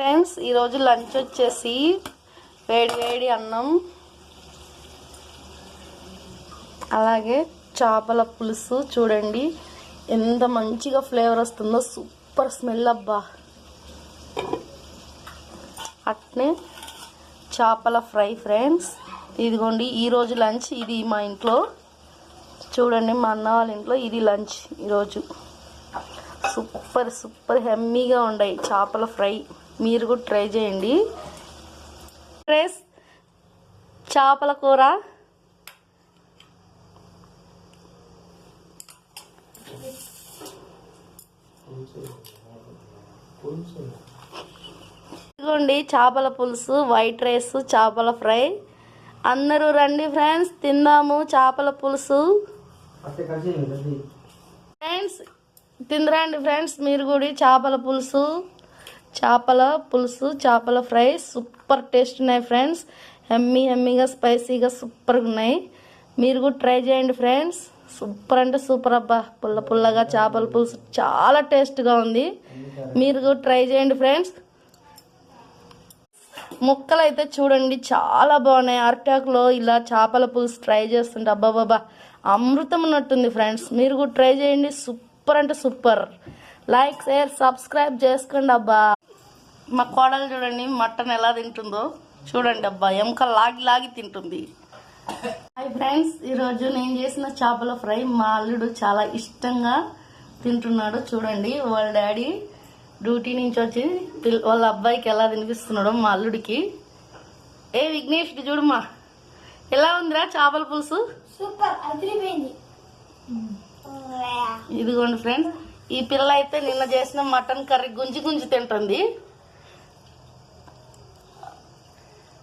Friends ఈరోజు lunch వచ్చేసి వేడి వేడి అన్నం అలాగే చేపల పులుసు చూడండి ఎంత మంచిగా ఫ్లేవర్ వస్తుందో సూపర్ స్మెల్ అబ్బా. అట్నే చేపల ఫ్రై ఫ్రెండ్స్. ఇదిగోండి ఈరోజు లంచ్ ఇది మా ఇంట్లో. చూడండి మా అన్న వాళ్ళ ఇంట్లో ఇది లంచ్ ఈరోజు. సూపర్ సూపర్ హెమ్మీగా ఉన్నాయి చేపల ఫ్రై. మీరు కూడా ట్రై చేయండి ఫ్రెండ్స్. చేపల కూర ఇదిగోండి చేపల పులుసు, వైట్ రైస్, చేపల ఫ్రై. అందరూ రండి ఫ్రెండ్స్ తిందాము చేపల పులుసు. ఫ్రెండ్స్ తిందరండి ఫ్రెండ్స్ మీరు కూడా. చేపల పులుసు, చేపల ఫ్రై సూపర్ టేస్ట్ ఉన్నాయి ఫ్రెండ్స్. హెమ్మీగా స్పైసీగా సూపర్గా ఉన్నాయి. మీరు కూడా ట్రై చేయండి ఫ్రెండ్స్. సూపర్ అంటే సూపర్ అబ్బా. పుల్లగా చేపల పులుసు చాలా టేస్ట్గా ఉంది. మీరు కూడా ట్రై చేయండి ఫ్రెండ్స్. ముక్కలు అయితే చూడండి చాలా బాగున్నాయి. అరటాకులో ఇలా చేపల పులుసు ట్రై చేస్తుంటే అబ్బాబాబా అమృతం ఉన్నట్టుంది ఫ్రెండ్స్. మీరు కూడా ట్రై చేయండి. సూపర్ అంటే సూపర్. లైక్ షేర్ సబ్స్క్రైబ్ చేసుకోండి అబ్బా. మా కోడలు చూడండి మటన్ ఎలా తింటుందో చూడండి అబ్బా. ఎముక లాగి తింటుంది. హాయ్ ఫ్రెండ్స్, ఈరోజు నేను చేసిన చేపల ఫ్రై మా అల్లుడు చాలా ఇష్టంగా తింటున్నాడు. చూడండి వాళ్ళ డాడీ డ్యూటీ నుంచి వచ్చి వాళ్ళ అబ్బాయికి ఎలా తినిపిస్తున్నాడో మా అల్లుడికి. ఏ విఘ్నేష్ చూడమ్మా ఎలా ఉందిరా చేపల పులుసు. సూపర్ అదిరిపోయింది. ఇదిగోండి ఫ్రెండ్స్ ఈ పిల్ల అయితే నిన్న చేసిన మటన్ కర్రీ గుంజి తింటుంది.